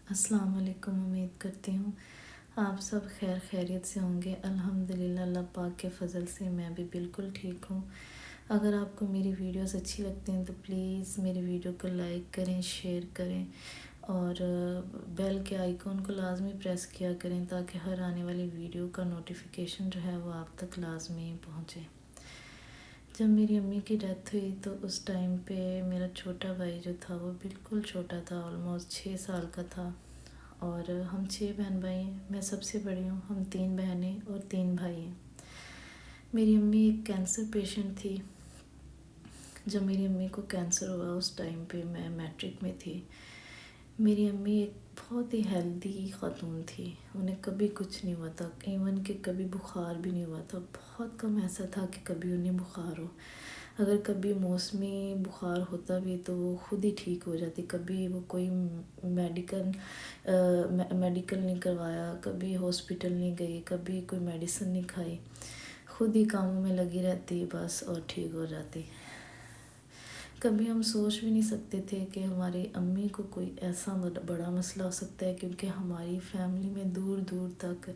السلام علیکم۔ امید کرتی ہوں آپ سب خیر خیریت سے ہوں گے۔ الحمدللہ اللہ پاک کے فضل سے میں بھی بالکل ٹھیک ہوں۔ اگر آپ کو میری ویڈیوز اچھی لگتی ہیں تو پلیز میری ویڈیو کو لائک کریں، شیئر کریں اور بیل کے آئیکن کو لازمی پریس کیا کریں تاکہ ہر آنے والی ویڈیو کا نوٹیفیکیشن جو ہے وہ آپ تک لازمی پہنچے۔ جب میری امی کی ڈیتھ ہوئی تو اس ٹائم پہ میرا چھوٹا بھائی جو تھا وہ بالکل چھوٹا تھا، آلموسٹ 6 سال کا تھا، اور ہم 6 بہن بھائی ہیں۔ میں سب سے بڑی ہوں، ہم 3 بہنیں اور 3 بھائی ہیں۔ میری امی ایک کینسر پیشنٹ تھی۔ جب میری امی کو کینسر ہوا اس ٹائم پہ میں میٹرک میں تھی۔ میری امی ایک بہت ہی ہیلدی خاتون تھی، انہیں کبھی کچھ نہیں ہوا تھا، ایون کہ کبھی بخار بھی نہیں ہوا تھا۔ بہت کم ایسا تھا کہ کبھی انہیں بخار ہو۔ اگر کبھی موسمی بخار ہوتا بھی تو وہ خود ہی ٹھیک ہو جاتی، کبھی وہ کوئی میڈیکل نہیں کروایا، کبھی ہاسپٹل نہیں گئی، کبھی کوئی میڈیسن نہیں کھائی، خود ہی کاموں میں لگی رہتی بس اور ٹھیک ہو جاتی۔ کبھی ہم سوچ بھی نہیں سکتے تھے کہ ہماری امی کو کوئی ایسا بڑا مسئلہ ہو سکتا ہے، کیونکہ ہماری فیملی میں دور دور تک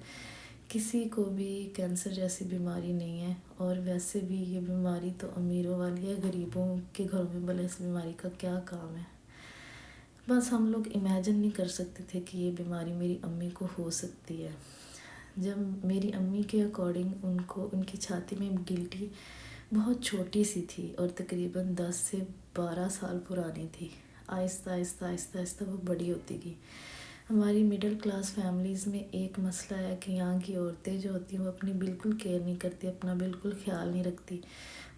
کسی کو بھی کینسر جیسی بیماری نہیں ہے، اور ویسے بھی یہ بیماری تو امیروں والی ہے، غریبوں کے گھروں میں بھلا اس بیماری کا کیا کام ہے۔ بس ہم لوگ امیجن نہیں کر سکتے تھے کہ یہ بیماری میری امی کو ہو سکتی ہے۔ جب میری امی کے اکارڈنگ ان کی چھاتی میں گلٹی بہت چھوٹی سی تھی اور تقریباً 10 سے 12 سال پرانی تھی، آہستہ آہستہ آہستہ آہستہ وہ بڑی ہوتی گئی۔ ہماری مڈل کلاس فیملیز میں ایک مسئلہ ہے کہ یہاں کی عورتیں جو ہوتی ہیں وہ اپنی بالکل کیئر نہیں کرتی، اپنا بالکل خیال نہیں رکھتی۔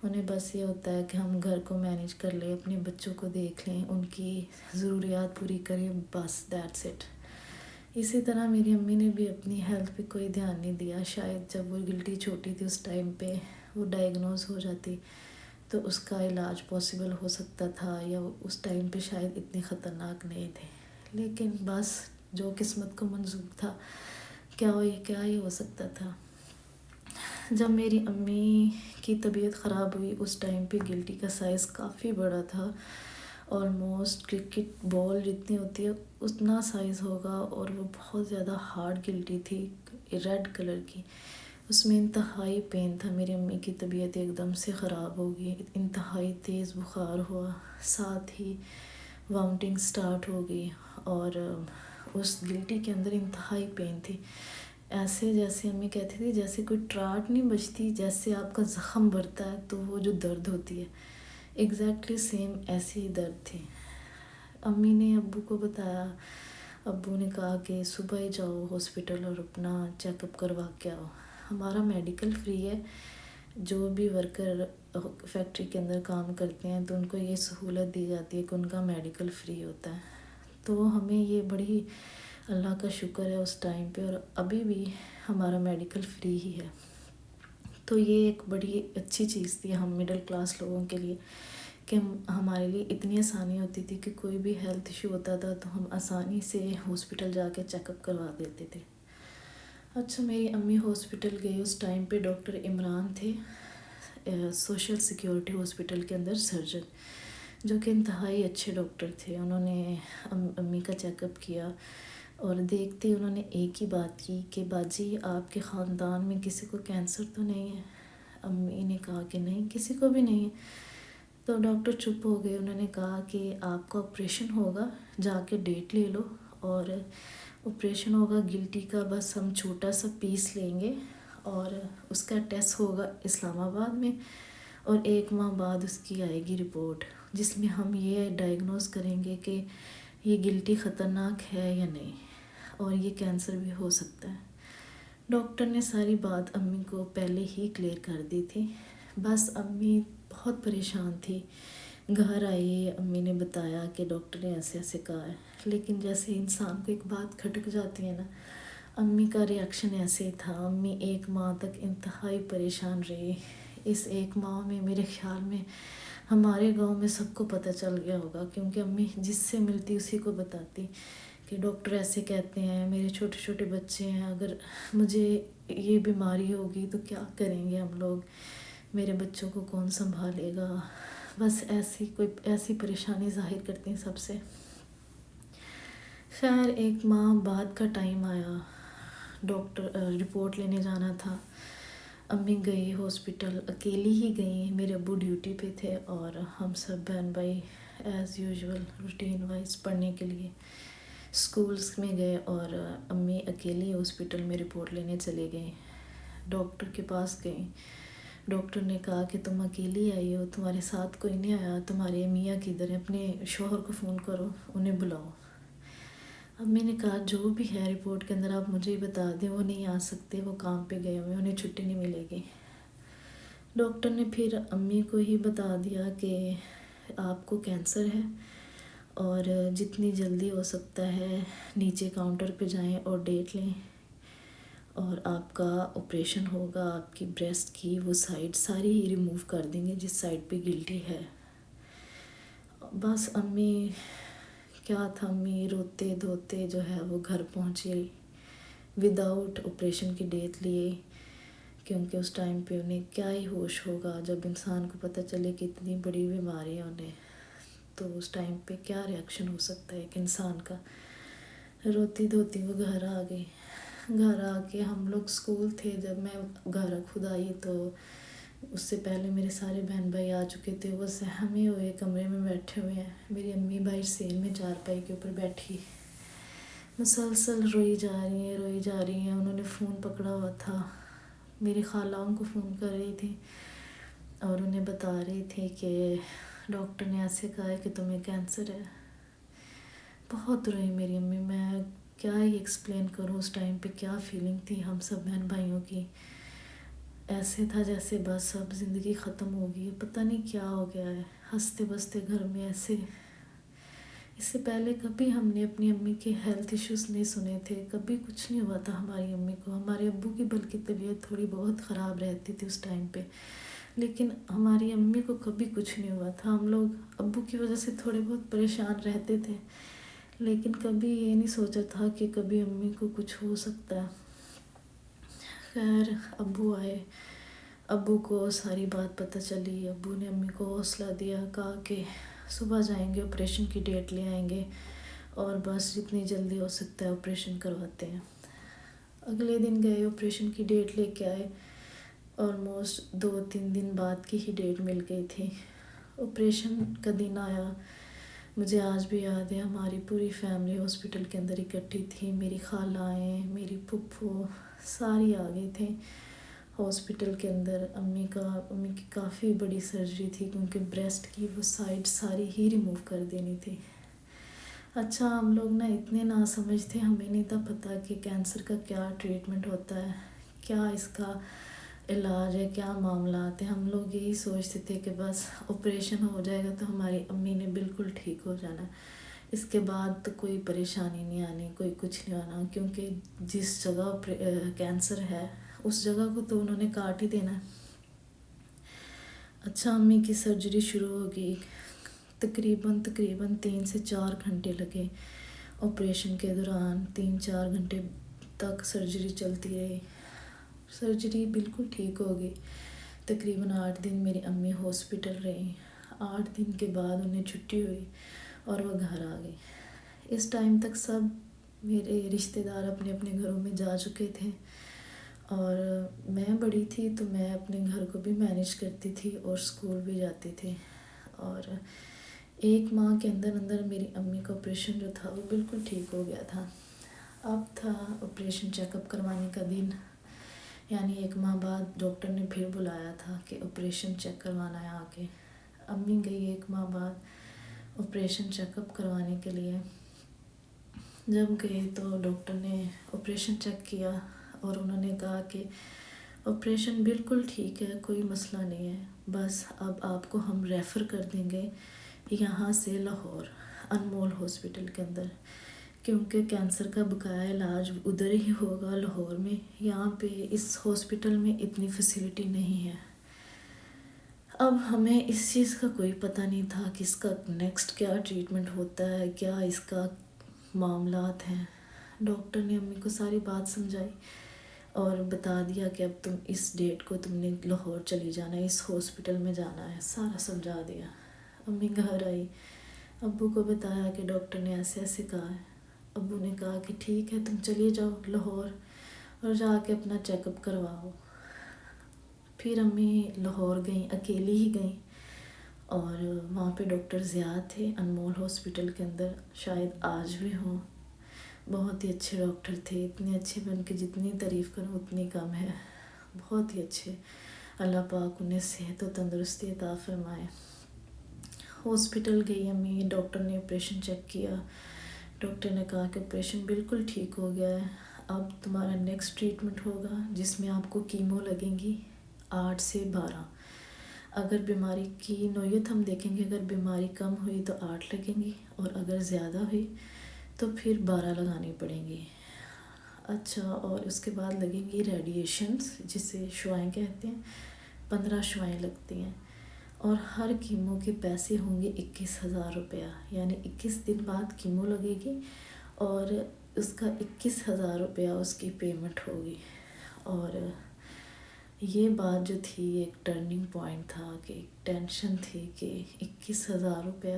انہیں بس یہ ہوتا ہے کہ ہم گھر کو مینیج کر لیں، اپنے بچوں کو دیکھ لیں، ان کی ضروریات پوری کریں، بس دیٹس اٹ۔ اسی طرح میری امی نے بھی اپنی ہیلتھ پہ کوئی دھیان نہیں دیا۔ شاید جب وہ گلٹی چھوٹی تھی اس ٹائم پہ وہ ڈائگنوز ہو جاتی تو اس کا علاج پاسبل ہو سکتا تھا، یا اس ٹائم پہ شاید اتنی خطرناک نہیں تھے، لیکن بس جو قسمت کو منظور تھا کیا ہی ہو سکتا تھا۔ جب میری امی کی طبیعت خراب ہوئی اس ٹائم پہ گلٹی کا سائز کافی بڑا تھا، آلموسٹ کرکٹ بال جتنی ہوتی ہے اتنا سائز ہوگا، اور وہ بہت زیادہ ہارڈ گلٹی تھی، ریڈ کلر کی۔ اس میں انتہائی پین تھا۔ میری امی کی طبیعت ایک دم سے خراب ہو گئی، انتہائی تیز بخار ہوا، ساتھ ہی وامٹنگ سٹارٹ ہو گئی، اور اس گلٹی کے اندر انتہائی پین تھی۔ ایسے جیسے امی کہتی تھی جیسے کوئی ٹراٹ نہیں بچتی، جیسے آپ کا زخم بھرتا ہے تو وہ جو درد ہوتی ہے، ایگزیکٹلی سیم ایسی ہی درد تھی۔ امی نے ابو کو بتایا، ابو نے کہا کہ صبح ہی جاؤ ہاسپٹل اور اپنا چیک اپ کروا کے آؤ۔ ہمارا میڈیکل فری ہے، جو بھی ورکر فیکٹری کے اندر کام کرتے ہیں تو ان کو یہ سہولت دی جاتی ہے کہ ان کا میڈیکل فری ہوتا ہے، تو ہمیں یہ بڑی اللہ کا شکر ہے اس ٹائم پہ، اور ابھی بھی ہمارا میڈیکل فری ہی ہے۔ تو یہ ایک بڑی اچھی چیز تھی ہم مڈل کلاس لوگوں کے لیے، کہ ہمارے لیے اتنی آسانی ہوتی تھی کہ کوئی بھی ہیلتھ ایشو ہوتا تھا تو ہم آسانی سے ہاسپٹل جا کے چیک اپ کروا دیتے تھے۔ اچھا، میری امی ہاسپٹل گئی اس ٹائم پہ ڈاکٹر عمران تھے، سوشل سیکیورٹی ہاسپٹل کے اندر سرجن، جو کہ انتہائی اچھے ڈاکٹر تھے۔ انہوں نے امی کا چیک اپ کیا اور دیکھتے انہوں نے ایک ہی بات کی کہ باجی آپ کے خاندان میں کسی کو کینسر تو نہیں ہے؟ امی نے کہا کہ نہیں، کسی کو بھی نہیں ہے۔ تو ڈاکٹر چپ ہو گئے، انہوں نے کہا کہ آپ کا آپریشن ہوگا، جا کے ڈیٹ لے لو، اور آپریشن ہوگا گلٹی کا، بس ہم چھوٹا سا پیس لیں گے اور اس کا ٹیسٹ ہوگا اسلام آباد میں، اور 1 ماہ بعد اس کی آئے گی رپورٹ، جس میں ہم یہ ڈائگنوز کریں گے کہ یہ گلٹی خطرناک ہے یا نہیں، اور یہ کینسر بھی ہو سکتا ہے۔ ڈاکٹر نے ساری بات امی کو پہلے ہی کلیئر کر دی تھی، بس امی بہت پریشان تھی۔ گھر آئی، امی نے بتایا کہ ڈاکٹر نے ایسے ایسے کہا ہے، لیکن جیسے انسان کو ایک بات کھٹک جاتی ہے نا، امی کا ریاکشن ایسے ہی تھا۔ امی 1 ماہ تک انتہائی پریشان رہی۔ اس 1 ماہ میں میرے خیال میں ہمارے گاؤں میں سب کو پتہ چل گیا ہوگا، کیونکہ امی جس سے ملتی اسی کو بتاتی کہ ڈاکٹر ایسے کہتے ہیں، میرے چھوٹے چھوٹے بچے ہیں، اگر مجھے یہ بیماری ہوگی تو کیا کریں گے ہم لوگ، میرے بچوں کو کون سنبھالے گا، بس ایسی پریشانی ظاہر کرتی ہیں سب سے۔ خیر 1 ماہ بعد کا ٹائم آیا، ڈاکٹر رپورٹ لینے جانا تھا۔ امی گئی ہاسپٹل، اکیلی ہی گئی، میرے ابو ڈیوٹی پہ تھے اور ہم سب بہن بھائی ایز یوزول روٹین وائز پڑھنے کے لیے اسکولس میں گئے، اور امی اکیلی ہاسپٹل میں رپورٹ لینے چلے گئیں۔ ڈاکٹر کے پاس گئیں، ڈاکٹر نے کہا کہ تم اکیلی آئی ہو، تمہارے ساتھ کوئی نہیں آیا، تمہارے میاں کدھر ہیں، اپنے شوہر کو فون کرو، انہیں بلاؤ۔ امی نے کہا جو بھی ہے رپورٹ کے اندر آپ مجھے ہی بتا دیں، وہ نہیں آ سکتے، وہ کام پہ گئے ہوئے، انہیں چھٹی نہیں ملے گی۔ ڈاکٹر نے پھر امی کو ہی بتا دیا کہ آپ کو کینسر ہے اور جتنی جلدی ہو سکتا ہے نیچے کاؤنٹر پہ جائیں اور ڈیٹ لیں، اور آپ کا آپریشن ہوگا، آپ کی بریسٹ کی وہ سائڈ ساری ہی ریموو کر دیں گے جس سائڈ پہ گلٹی ہے۔ بس امی کیا تھا، امی روتے دھوتے جو ہے وہ گھر پہنچی وداؤٹ آپریشن کی ڈیٹ لیے، کیونکہ اس ٹائم پہ انہیں کیا ہی ہوش ہوگا جب انسان کو پتہ چلے کہ اتنی بڑی بیماری ہے انہیں، تو اس ٹائم پہ کیا ریئیکشن ہو سکتا ہے ایک انسان کا۔ روتی دھوتی وہ گھر آ گئی، گھر آ کے ہم لوگ اسکول تھے، جب میں گھر خود آئی تو اس سے پہلے میرے سارے بہن بھائی آ چکے تھے، وہ سہمے ہوئے کمرے میں بیٹھے ہوئے ہیں، میری امی باہر سیل میں چارپائی کے اوپر بیٹھی مسلسل روئی جا رہی ہیں روئی جا رہی ہیں۔ انہوں نے فون پکڑا ہوا تھا، میری خالہ کو فون کر رہی تھی اور انہیں بتا رہی تھی کہ ڈاکٹر نے ایسے کہا ہے کہ تمہیں کینسر ہے۔ بہت روئی میری امی، میں کیا ہی ایکسپلین کروں اس ٹائم پہ کیا فیلنگ تھی ہم سب بہن بھائیوں کی۔ ایسے تھا جیسے بس اب زندگی ختم ہو گئی ہے، پتہ نہیں کیا ہو گیا ہے، ہنستے بستے گھر میں ایسے۔ اس سے پہلے کبھی ہم نے اپنی امی کے ہیلتھ ایشوز نہیں سنے تھے، کبھی کچھ نہیں ہوا تھا ہماری امی کو، ہمارے ابو کی بلکہ طبیعت تھوڑی بہت خراب رہتی تھی اس ٹائم پہ، لیکن ہماری امی کو کبھی کچھ نہیں ہوا تھا۔ ہم لوگ ابو کی وجہ سے تھوڑے بہت پریشان رہتے تھے، لیکن کبھی یہ نہیں سوچا تھا کہ کبھی امی کو کچھ ہو سکتا ہے۔ خیر ابو آئے، ابو کو ساری بات پتہ چلی، ابو نے امی کو حوصلہ دیا، کہا کہ صبح جائیں گے آپریشن کی ڈیٹ لے آئیں گے اور بس جتنی جلدی ہو سکتا ہے آپریشن کرواتے ہیں۔ اگلے دن گئے، آپریشن کی ڈیٹ لے کے آئے، آلموسٹ 2-3 دن بعد کی ہی ڈیٹ مل گئی تھی۔ آپریشن کا دن آیا، مجھے آج بھی یاد ہے، ہماری پوری فیملی ہاسپٹل کے اندر اکٹھی تھی، میری خالائیں، میری پھپھو ساری آ گئی تھیں ہاسپٹل کے اندر۔ امی کی کافی بڑی سرجری تھی کیونکہ بریسٹ کی وہ سائڈ ساری ہی ریموو کر دینی تھی۔ اچھا ہم لوگ نا اتنے نا سمجھ تھے، ہمیں نہیں تھا پتہ کہ کینسر کا کیا ٹریٹمنٹ ہوتا ہے، کیا اس کا علاج ہے، کیا معاملات ہیں۔ ہم لوگ یہی سوچتے تھے کہ بس آپریشن ہو جائے گا تو ہماری امی نے بالکل ٹھیک ہو جانا، اس کے بعد تو کوئی پریشانی نہیں آنی، کوئی کچھ نہیں آنا، کیونکہ جس جگہ کینسر ہے اس جگہ کو تو انہوں نے کاٹ ہی دینا ہے۔ اچھا امی کی سرجری شروع ہو گئی، تقریباً 3 سے 4 گھنٹے لگے آپریشن کے دوران، 3-4 گھنٹے تک سرجری چلتی رہی۔ سرجری بالکل ٹھیک ہو گئی، تقریباً 8 دن میری امی ہاسپٹل رہی، 8 دن کے بعد انہیں چھٹی ہوئی اور وہ گھر آ گئی۔ اس ٹائم تک سب میرے رشتہ دار اپنے اپنے گھروں میں جا چکے تھے اور میں بڑی تھی تو میں اپنے گھر کو بھی مینیج کرتی تھی اور اسکول بھی جاتی تھی، اور 1 ماہ کے اندر اندر میری امی کا آپریشن جو تھا وہ بالکل ٹھیک ہو گیا تھا۔ اب تھا آپریشن چیک اپ کروانے کا دن، یعنی 1 ماہ بعد ڈاکٹر نے پھر بلایا تھا کہ آپریشن چیک کروانا ہے آ کے۔ امی گئی 1 ماہ بعد آپریشن چیک اپ کروانے کے لیے، جب گئی تو ڈاکٹر نے آپریشن چیک کیا اور انہوں نے کہا کہ آپریشن بالکل ٹھیک ہے، کوئی مسئلہ نہیں ہے، بس اب آپ کو ہم ریفر کر دیں گے یہاں سے لاہور انمول ہاسپٹل کے اندر، کیونکہ کینسر کا بقایا علاج ادھر ہی ہوگا لاہور میں، یہاں پہ اس ہاسپٹل میں اتنی فیسلٹی نہیں ہے۔ اب ہمیں اس چیز کا کوئی پتہ نہیں تھا کہ اس کا نیکسٹ کیا ٹریٹمنٹ ہوتا ہے، کیا اس کا معاملات ہیں۔ ڈاکٹر نے امی کو ساری بات سمجھائی اور بتا دیا کہ اب تم اس ڈیٹ کو تم نے لاہور چلی جانا ہے، اس ہاسپٹل میں جانا ہے، سارا سمجھا دیا۔ امی گھر آئی، ابو کو بتایا کہ ڈاکٹر نے ایسے ایسے کہا ہے، ابو نے کہا کہ ٹھیک ہے تم چلی جاؤ لاہور اور جا کے اپنا چیک اپ کرواؤ۔ پھر امی لاہور گئیں، اکیلی ہی گئیں، اور وہاں پہ ڈاکٹر ضیاء تھے انمول ہاسپٹل کے اندر، شاید آج بھی ہوں۔ بہت ہی اچھے ڈاکٹر تھے، اتنے اچھے میں ان کی جتنی تعریف کروں اتنی کم ہے، بہت ہی اچھے۔ اللہ پاک انہیں صحت و تندرستی عطا فرمائے۔ ہاسپٹل گئی امی، ڈاکٹر نے آپریشن چیک کیا، ڈاکٹر نے کہا کہ آپریشن بالکل ٹھیک ہو گیا ہے، اب تمہارا نیکسٹ ٹریٹمنٹ ہوگا جس میں آپ کو کیمو لگیں گی 8 سے 12۔ اگر بیماری کی نوعیت ہم دیکھیں گے، اگر بیماری کم ہوئی تو 8 لگیں گی، اور اگر زیادہ ہوئی تو پھر 12 لگانی پڑیں گی۔ اچھا، اور اس کے بعد لگیں گی ریڈیشنز، جسے شعائیں کہتے ہیں، 15 شعائیں لگتی ہیں، اور ہر کیمو کے پیسے ہوں گے 21,000 روپیہ، یعنی 21 دن بعد کیمو لگے گی اور اس کا 21,000 روپیہ اس کی پیمنٹ ہوگی۔ اور یہ بات جو تھی ایک ٹرننگ پوائنٹ تھا، کہ ایک ٹینشن تھی کہ 21,000 روپیہ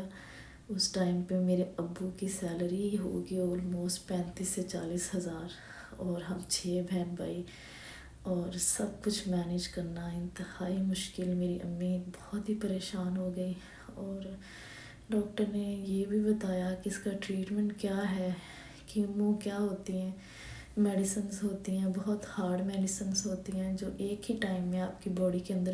اس ٹائم پہ میرے ابو کی سیلری ہوگی آلموسٹ 35 سے 40,000، اور ہم 6 بہن بھائی، اور سب کچھ مینیج کرنا انتہائی مشکل۔ میری امی بہت ہی پریشان ہو گئی، اور ڈاکٹر نے یہ بھی بتایا کہ اس کا ٹریٹمنٹ کیا ہے، کیمو کیا ہوتی ہیں، میڈیسنز ہوتی ہیں، بہت ہارڈ میڈیسنز ہوتی ہیں جو ایک ہی ٹائم میں آپ کی باڈی کے اندر